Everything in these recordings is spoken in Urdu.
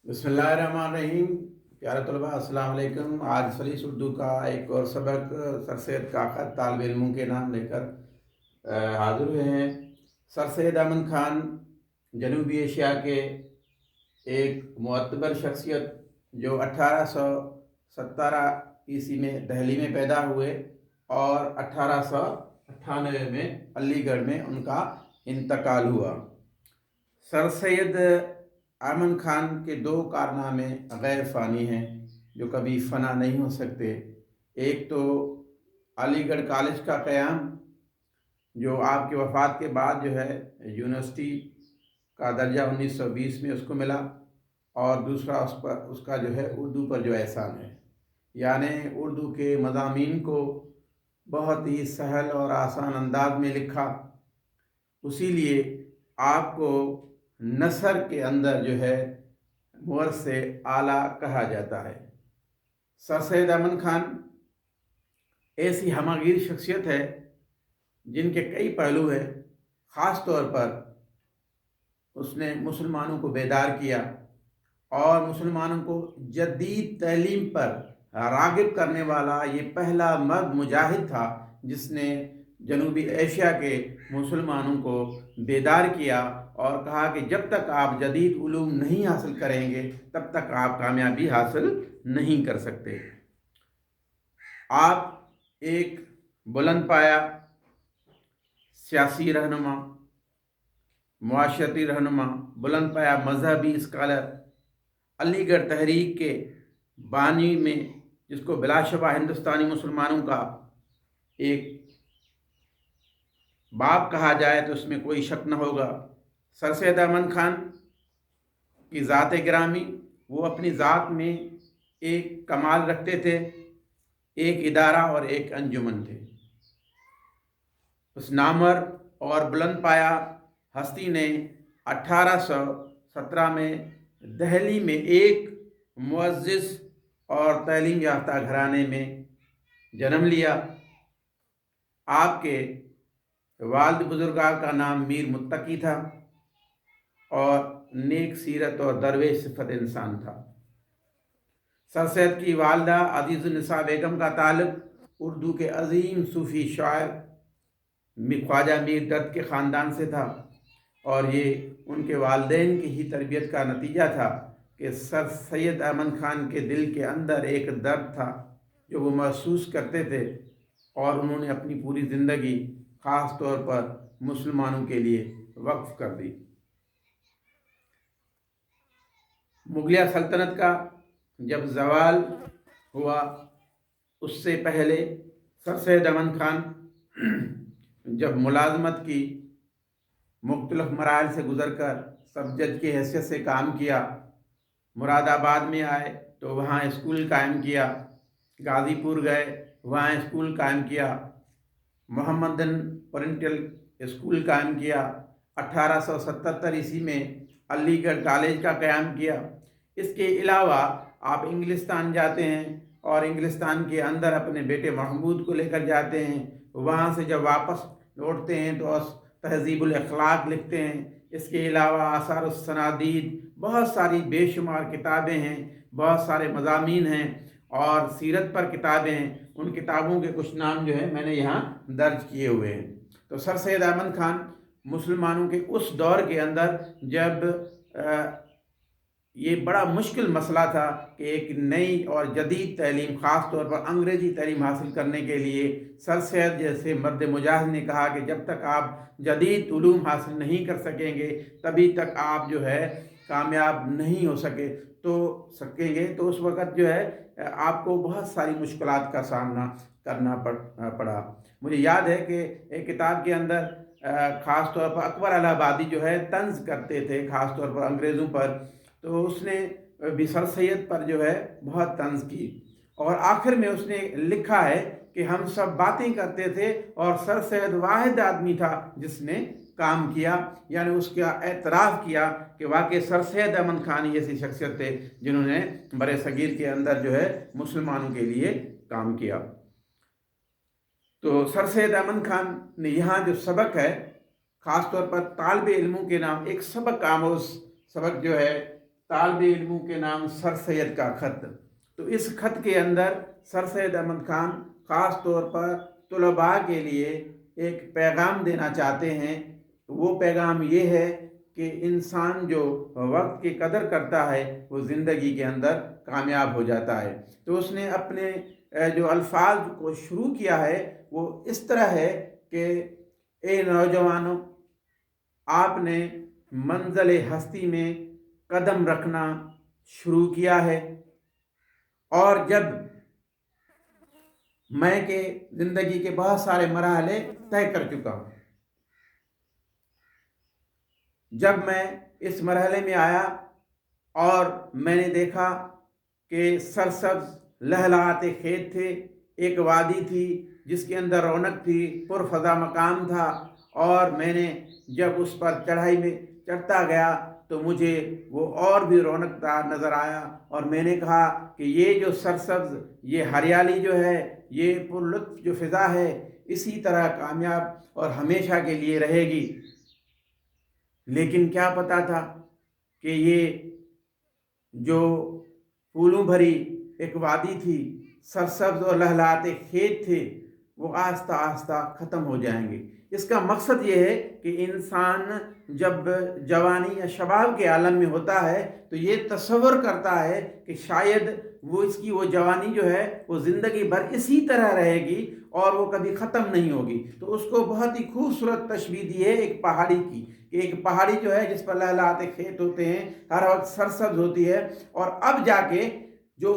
بسم اللہ الرحمن الرحیم۔ پیارے طلباء السلام علیکم۔ آج سلیس اردو کا ایک اور سبق سر سید کاکر طالب علموں کے نام لے کر حاضر ہوئے ہیں۔ سر سید امن خان جنوبی ایشیا کے ایک معتبر شخصیت جو 1817 میں دہلی میں پیدا ہوئے اور 1898 میں علی گڑھ میں ان کا انتقال ہوا۔ سر سید امن خان کے دو کارنامے غیر فانی ہیں جو کبھی فنا نہیں ہو سکتے۔ ایک تو علی گڑھ کالج کا قیام جو آپ کی وفات کے بعد جو ہے یونیورسٹی کا درجہ 1920 میں اس کو ملا، اور دوسرا اس کا جو ہے اردو پر جو احسان ہے، یعنی اردو کے مضامین کو بہت ہی سہل اور آسان انداز میں لکھا۔ اسی لیے آپ کو نثر کے اندر جو ہے مورخ سے اعلیٰ کہا جاتا ہے۔ سر سید امن خان ایسی ہمہ گیر شخصیت ہے جن کے کئی پہلو ہیں۔ خاص طور پر اس نے مسلمانوں کو بیدار کیا اور مسلمانوں کو جدید تعلیم پر راغب کرنے والا یہ پہلا مرد مجاہد تھا جس نے جنوبی ایشیا کے مسلمانوں کو بیدار کیا اور کہا کہ جب تک آپ جدید علوم نہیں حاصل کریں گے تب تک آپ کامیابی حاصل نہیں کر سکتے۔ آپ ایک بلند پایا سیاسی رہنما، معاشرتی رہنما، بلند پایا مذہبی اسکالر، علی گڑھ تحریک کے بانی میں جس کو بلا شبہ ہندوستانی مسلمانوں کا ایک باپ کہا جائے تو اس میں کوئی شک نہ ہوگا۔ سر سید امن خان کی ذات گرامی، وہ اپنی ذات میں ایک کمال رکھتے تھے، ایک ادارہ اور ایک انجمن تھے۔ اس نامور اور بلند پایا ہستی نے 1817 میں دہلی میں ایک معزز اور تعلیم یافتہ گھرانے میں جنم لیا۔ آپ کے والد بزرگار کا نام میر متقی تھا اور نیک سیرت اور درویش صفت انسان تھا۔ سر سید کی والدہ عزیز النساء بیگم کا تعلق اردو کے عظیم صوفی شاعر خواجہ میر دت کے خاندان سے تھا، اور یہ ان کے والدین کی ہی تربیت کا نتیجہ تھا کہ سر سید امن خان کے دل کے اندر ایک درد تھا جو وہ محسوس کرتے تھے، اور انہوں نے اپنی پوری زندگی خاص طور پر مسلمانوں کے لیے وقف کر دی۔ مغلیہ سلطنت کا جب زوال ہوا اس سے پہلے سر سید امن خان جب ملازمت کی مختلف مراحل سے گزر کر سب جج کی حیثیت سے کام کیا، مراد آباد میں آئے تو وہاں اسکول قائم کیا، غازی پور گئے وہاں اسکول قائم کیا، محمدن اورینٹل اسکول قائم کیا، 1877 میں علی گڑھ کالج کا قیام کیا۔ اس کے علاوہ آپ انگلستان جاتے ہیں اور انگلستان کے اندر اپنے بیٹے محمود کو لے کر جاتے ہیں، وہاں سے جب واپس لوٹتے ہیں تو تہذیب الاخلاق لکھتے ہیں۔ اس کے علاوہ آثار السنادید، بہت ساری بے شمار کتابیں ہیں، بہت سارے مضامین ہیں اور سیرت پر کتابیں ہیں۔ ان کتابوں کے کچھ نام جو ہے میں نے یہاں درج کیے ہوئے ہیں۔ تو سر سید امن خان مسلمانوں کے اس دور کے اندر جب یہ بڑا مشکل مسئلہ تھا کہ ایک نئی اور جدید تعلیم، خاص طور پر انگریزی تعلیم حاصل کرنے کے لیے سر سید جیسے مرد مجاہد نے کہا کہ جب تک آپ جدید علوم حاصل نہیں کر سکیں گے تبھی تک آپ جو ہے کامیاب نہیں ہو سکیں گے۔ تو اس وقت جو ہے آپ کو بہت ساری مشکلات کا سامنا کرنا پڑا۔ مجھے یاد ہے کہ ایک کتاب کے اندر خاص طور پر اکبر الہ آبادی جو ہے طنز کرتے تھے خاص طور پر انگریزوں پر، تو اس نے بھی سر سید پر جو ہے بہت طنز کی، اور آخر میں اس نے لکھا ہے کہ ہم سب باتیں کرتے تھے اور سر سید واحد آدمی تھا جس نے کام کیا، یعنی اس کا اعتراف کیا کہ واقعی سر سید امن خان ایسی شخصیت تھے جنہوں نے برِ صغیر کے اندر جو ہے مسلمانوں کے لیے کام کیا۔ تو سر سید امن خان نے یہاں جو سبق ہے، خاص طور پر طالب علموں کے نام ایک سبق آموز سبق جو ہے طالب علموں کے نام سر سید کا خط۔ تو اس خط کے اندر سر سید احمد خان خاص طور پر طلباء کے لیے ایک پیغام دینا چاہتے ہیں۔ وہ پیغام یہ ہے کہ انسان جو وقت کی قدر کرتا ہے وہ زندگی کے اندر کامیاب ہو جاتا ہے۔ تو اس نے اپنے جو الفاظ کو شروع کیا ہے وہ اس طرح ہے کہ اے نوجوانوں، آپ نے منزل ہستی میں قدم رکھنا شروع کیا ہے، اور جب میں کہ زندگی کے بہت سارے مرحلے طے کر چکا ہوں۔ جب میں اس مرحلے میں آیا اور میں نے دیکھا کہ سرسبز لہلہاتے کھیت تھے، ایک وادی تھی جس کے اندر رونق تھی، پرفضا مقام تھا، اور میں نے جب اس پر چڑھائی میں چڑھتا گیا تو مجھے وہ اور بھی رونق دار نظر آیا، اور میں نے کہا کہ یہ جو سرسبز، یہ ہریالی جو ہے، یہ پرلطف جو فضا ہے، اسی طرح کامیاب اور ہمیشہ کے لیے رہے گی۔ لیکن کیا پتا تھا کہ یہ جو پھولوں بھری ایک وادی تھی، سرسبز اور لہلاتے کھیت تھے، وہ آہستہ آہستہ ختم ہو جائیں گے۔ اس کا مقصد یہ ہے کہ انسان جب جوانی یا شباب کے عالم میں ہوتا ہے تو یہ تصور کرتا ہے کہ شاید اس کی وہ جوانی جو ہے وہ زندگی بھر اسی طرح رہے گی اور وہ کبھی ختم نہیں ہوگی۔ تو اس کو بہت ہی خوبصورت تشبیہ دی ہے ایک پہاڑی کی، کہ ایک پہاڑی جو ہے جس پر لہلاتے کھیت ہوتے ہیں، ہر وقت سرسبز ہوتی ہے، اور اب جا کے جو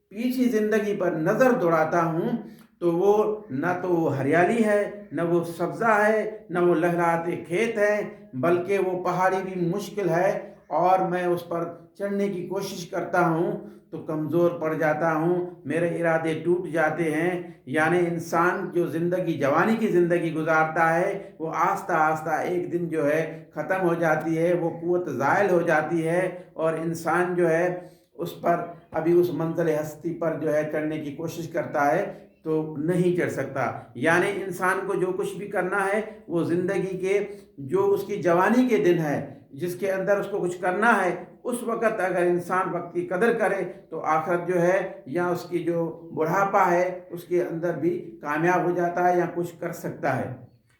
پیچھے زندگی پر نظر دوڑاتا ہوں تو وہ نہ تو وہ ہریالی ہے، نہ وہ سبزہ ہے، نہ وہ لہلاتے کھیت ہے، بلکہ وہ پہاڑی بھی مشکل ہے، اور میں اس پر چڑھنے کی کوشش کرتا ہوں تو کمزور پڑ جاتا ہوں، میرے ارادے ٹوٹ جاتے ہیں۔ یعنی انسان جو زندگی، جوانی کی زندگی گزارتا ہے، وہ آہستہ آہستہ ایک دن جو ہے ختم ہو جاتی ہے، وہ قوت زائل ہو جاتی ہے، اور انسان جو ہے اس پر ابھی اس منزل ہستی پر جو ہے چڑھنے کی کوشش کرتا ہے تو نہیں چڑھ سکتا۔ یعنی انسان کو جو کچھ بھی کرنا ہے وہ زندگی کے جو اس کی جوانی کے دن ہے، جس کے اندر اس کو کچھ کرنا ہے، اس وقت اگر انسان وقت کی قدر کرے تو آخرت جو ہے یا اس کی جو بڑھاپا ہے اس کے اندر بھی کامیاب ہو جاتا ہے یا کچھ کر سکتا ہے۔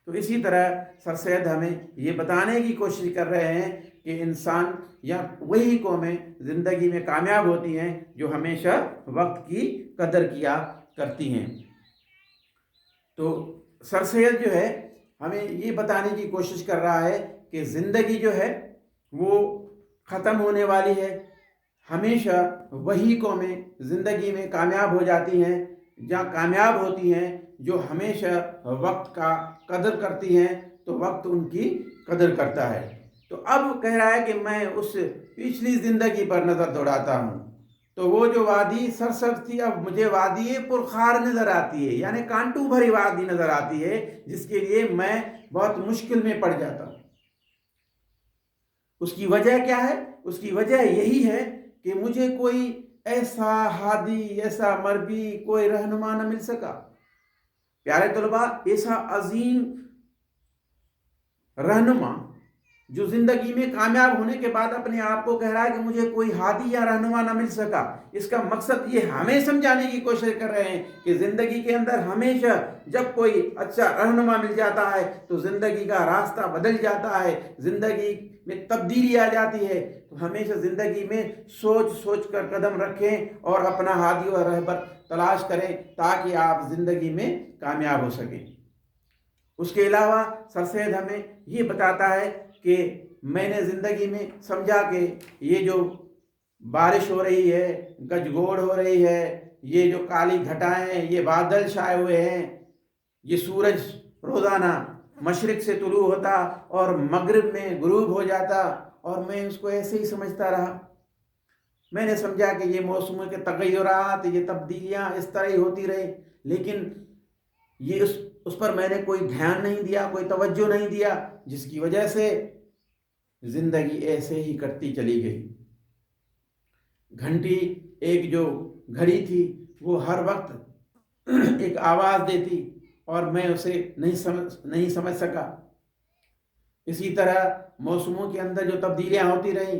تو اسی طرح سر سید ہمیں یہ بتانے کی کوشش کر رہے ہیں کہ انسان یا وہی قومیں زندگی میں کامیاب ہوتی ہیں جو ہمیشہ وقت کی قدر کیا کرتی ہیں۔ تو سر سید جو ہے ہمیں یہ بتانے کی کوشش کر رہا ہے کہ زندگی جو ہے وہ ختم ہونے والی ہے، ہمیشہ وہی قومیں زندگی میں کامیاب ہو جاتی ہیں یا کامیاب ہوتی ہیں جو ہمیشہ وقت کا قدر کرتی ہیں، تو وقت ان کی قدر کرتا ہے۔ تو اب کہہ رہا ہے کہ میں اس پچھلی زندگی پر نظر دوڑاتا ہوں، تو وہ جو وادی سرسبز تھی اب مجھے وادی پرخار نظر آتی ہے، یعنی کانٹوں بھری وادی نظر آتی ہے، جس کے لیے میں بہت مشکل میں پڑ جاتا ہوں۔ اس کی وجہ کیا ہے؟ اس کی وجہ یہی ہے کہ مجھے کوئی ایسا ہادی، ایسا مربی، کوئی رہنما نہ مل سکا۔ پیارے طلباء، ایسا عظیم رہنما جو زندگی میں کامیاب ہونے کے بعد اپنے آپ کو کہہ رہا ہے کہ مجھے کوئی ہادی یا رہنما نہ مل سکا، اس کا مقصد یہ ہمیں سمجھانے کی کوشش کر رہے ہیں کہ زندگی کے اندر ہمیشہ جب کوئی اچھا رہنما مل جاتا ہے تو زندگی کا راستہ بدل جاتا ہے، زندگی میں تبدیلی آ جاتی ہے۔ تو ہمیشہ زندگی میں سوچ سوچ کر قدم رکھیں اور اپنا ہادی اور رہبر تلاش کریں تاکہ آپ زندگی میں کامیاب ہو سکیں۔ اس کے علاوہ سر سید ہمیں یہ بتاتا ہے کہ میں نے زندگی میں سمجھا کہ یہ جو بارش ہو رہی ہے، گجگوڑ ہو رہی ہے، یہ جو کالی گھٹائیں، یہ بادل چھائے ہوئے ہیں، یہ سورج روزانہ مشرق سے طلوع ہوتا اور مغرب میں غروب ہو جاتا، اور میں اس کو ایسے ہی سمجھتا رہا۔ میں نے سمجھا کہ یہ موسموں کے تغیرات، یہ تبدیلیاں اس طرح ہی ہوتی رہی، لیکن یہ اس پر میں نے کوئی دھیان نہیں دیا، کوئی توجہ نہیں دیا، جس کی وجہ سے زندگی ایسے ہی کٹتی چلی گئی۔ گھنٹی ایک جو گھڑی تھی وہ ہر وقت ایک آواز دیتی اور میں اسے نہیں سمجھ سکا۔ اسی طرح موسموں کے اندر جو تبدیلیاں ہوتی رہیں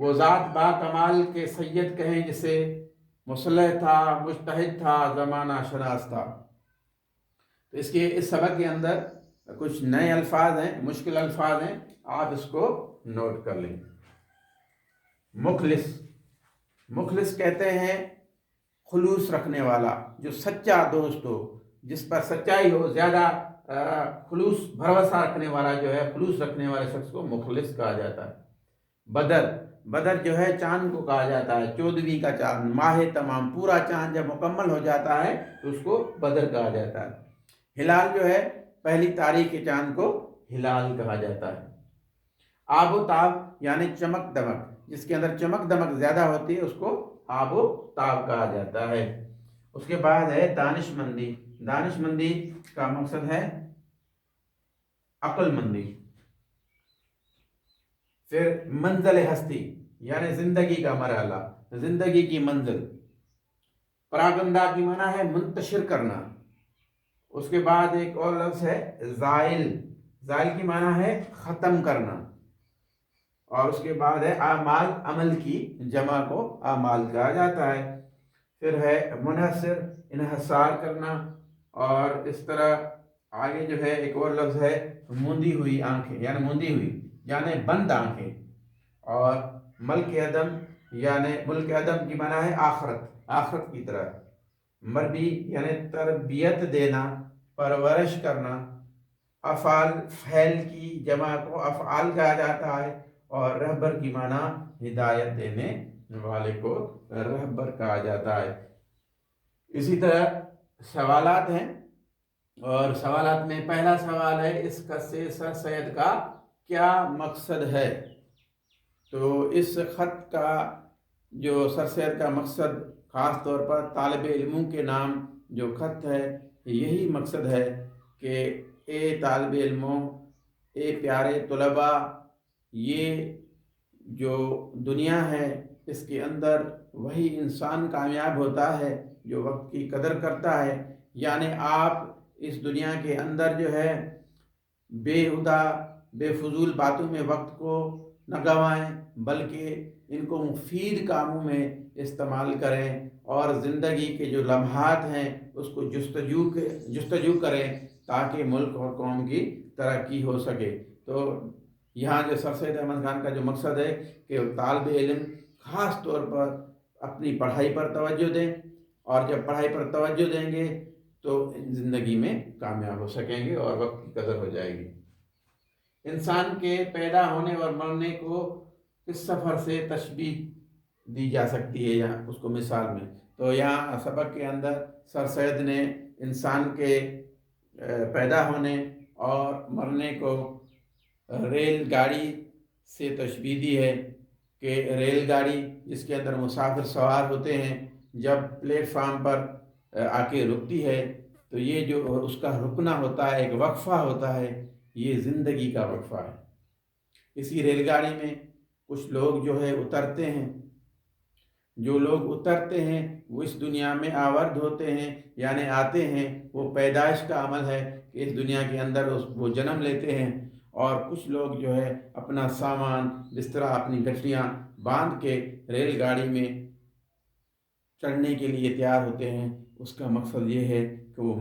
وہ ذات با کمال کے سید کہیں جسے مصلح تھا، مجتہد تھا، زمانہ شناس تھا۔ تو اس سبق کے اندر کچھ نئے الفاظ ہیں، مشکل الفاظ ہیں، آپ اس کو نوٹ کر لیں۔ مخلص کہتے ہیں خلوص رکھنے والا، جو سچا دوست ہو، جس پر سچائی ہو، زیادہ خلوص بھروسہ رکھنے والا جو ہے، خلوص رکھنے والے شخص کو مخلص کہا جاتا ہے۔ بدر جو ہے چاند کو کہا جاتا ہے، 14ویں کا چاند، ماہ تمام، پورا چاند جب مکمل ہو جاتا ہے تو اس کو بدر کہا جاتا ہے۔ ہلال جو ہے پہلی تاریخ کے چاند کو ہلال کہا جاتا ہے۔ آب و تاب یعنی چمک دمک، جس کے اندر چمک دمک زیادہ ہوتی ہے اس کو آب و تاب کہا جاتا ہے۔ اس کے بعد ہے دانش مندی کا مقصد ہے عقل مندی۔ پھر منزل ہستی یعنی زندگی کا مرحلہ، زندگی کی منزل۔ پراگندہ کی معنی ہے منتشر کرنا۔ اس کے بعد ایک اور لفظ ہے زائل کی معنی ہے ختم کرنا۔ اور اس کے بعد ہے اعمال، عمل کی جمع کو اعمال کہا جاتا ہے۔ پھر ہے منحصر، انحصار کرنا۔ اور اس طرح آگے جو ہے ایک اور لفظ ہے موندی ہوئی آنکھیں، یعنی بند آنکھیں۔ اور ملک عدم کی معنی ہے آخرت کی طرح۔ مربی یعنی تربیت دینا، پرورش کرنا۔ افعال، فعل کی جمع کو افعال کہا جاتا ہے۔ اور رہبر کی معنی ہدایت دینے والے کو رہبر کہا جاتا ہے۔ اسی طرح سوالات ہیں، اور سوالات میں پہلا سوال ہے اس خط سے سر سید کا کیا مقصد ہے؟ تو اس خط کا جو سر سید کا مقصد، خاص طور پر طالب علموں کے نام جو خط ہے، یہی مقصد ہے کہ اے طالب علموں، اے پیارے طلباء، یہ جو دنیا ہے اس کے اندر وہی انسان کامیاب ہوتا ہے جو وقت کی قدر کرتا ہے۔ یعنی آپ اس دنیا کے اندر جو ہے بےہودہ، بے فضول باتوں میں وقت کو نہ گنوائیں، بلکہ ان کو مفید کاموں میں استعمال کریں، اور زندگی کے جو لمحات ہیں اس کو جستجو کریں تاکہ ملک اور قوم کی ترقی ہو سکے۔ تو یہاں جو سر سید احمد خان کا جو مقصد ہے کہ طالب علم خاص طور پر اپنی پڑھائی پر توجہ دیں، اور جب پڑھائی پر توجہ دیں گے تو زندگی میں کامیاب ہو سکیں گے اور وقت کی قدر ہو جائے گی۔ انسان کے پیدا ہونے اور مرنے کو کس سفر سے تشبیہ دی جا سکتی ہے یہاں اس کو مثال میں؟ تو یہاں سبق کے اندر سر سید نے انسان کے پیدا ہونے اور مرنے کو ریل گاڑی سے تشبیہ دی ہے کہ ریل گاڑی جس کے اندر مسافر سوار ہوتے ہیں، جب پلیٹ فارم پر آ کے رکتی ہے تو یہ جو اس کا رکنا ہوتا ہے، ایک وقفہ ہوتا ہے، یہ زندگی کا وقفہ ہے۔ اسی ریل گاڑی میں کچھ لوگ جو ہے اترتے ہیں، جو لوگ اترتے ہیں وہ اس دنیا میں آورد ہوتے ہیں، یعنی آتے ہیں۔ وہ پیدائش کا عمل ہے کہ اس دنیا کے اندر وہ جنم لیتے ہیں، اور کچھ لوگ جو ہے اپنا سامان، بستر، اپنی گٹھیاں باندھ کے ریل گاڑی میں چڑھنے کے لیے تیار ہوتے ہیں۔ اس کا مقصد یہ ہے کہ وہ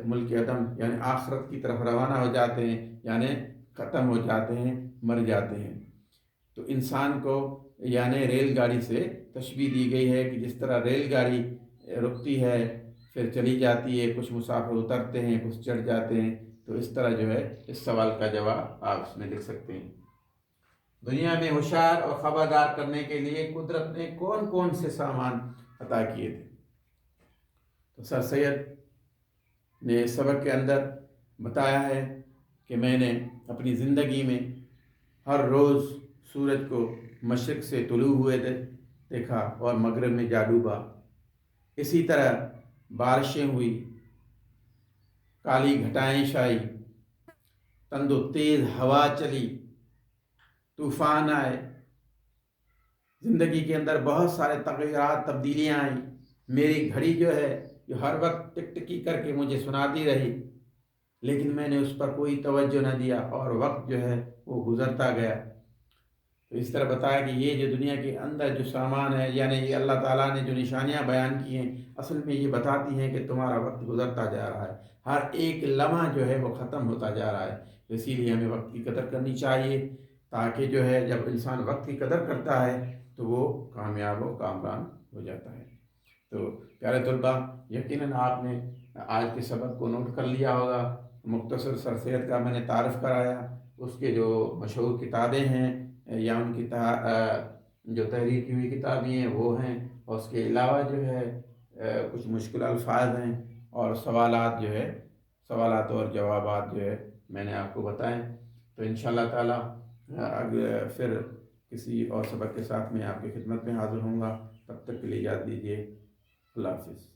ملک عدم یعنی آخرت کی طرف روانہ ہو جاتے ہیں، یعنی ختم ہو جاتے ہیں، مر جاتے ہیں۔ تو انسان کو یعنی ریل گاڑی سے تشبیہ دی گئی ہے کہ جس طرح ریل گاڑی رکتی ہے پھر چلی جاتی ہے، کچھ مسافر اترتے ہیں، کچھ چڑھ جاتے ہیں، تو اس طرح جو ہے اس سوال کا جواب آپ اس میں لکھ سکتے ہیں۔ دنیا میں ہوشیار اور خبردار کرنے کے لیے قدرت نے کون کون سے سامان عطا کیے تھے؟ تو سر سید نے سبق کے اندر بتایا ہے کہ میں نے اپنی زندگی میں ہر روز سورج کو مشرق سے طلوع ہوئے دیکھا اور مغرب میں جا ڈوبا۔ اسی طرح بارشیں ہوئی، کالی گھٹائیں چھائی، تند و تیز ہوا چلی، طوفان آئے، زندگی کے اندر بہت سارے تغیرات، تبدیلیاں آئیں۔ میری گھڑی جو ہے جو ہر وقت ٹک ٹکی کر کے مجھے سناتی رہی، لیکن میں نے اس پر کوئی توجہ نہ دیا اور وقت جو ہے وہ گزرتا گیا۔ تو اس طرح بتایا کہ یہ جو دنیا کے اندر جو سامان ہے، یعنی یہ اللہ تعالیٰ نے جو نشانیاں بیان کی ہیں، اصل میں یہ بتاتی ہیں کہ تمہارا وقت گزرتا جا رہا ہے، ہر ایک لمحہ جو ہے وہ ختم ہوتا جا رہا ہے۔ اسی لیے ہمیں وقت کی قدر کرنی چاہیے، تاکہ جو ہے جب انسان وقت کی قدر کرتا ہے تو وہ کامیاب و کامران ہو جاتا ہے۔ تو پیارے طلباء، یقیناً آپ نے آج کے سبق کو نوٹ کر لیا ہوگا۔ مختصر سرسید کا میں نے تعارف کرایا، اس کے جو مشہور کتابیں ہیں یا ان کی جو تحریر کی ہوئی کتابیں ہیں وہ ہیں، اور اس کے علاوہ جو ہے کچھ مشکل الفاظ ہیں اور سوالات جو ہے، سوالات اور جوابات جو ہے میں نے آپ کو بتائیں۔ تو انشاءاللہ تعالیٰ اگر پھر کسی اور سبق کے ساتھ میں آپ کی خدمت میں حاضر ہوں گا، تب تک کے لیے اجازت دیجیے۔ اللہ حافظ۔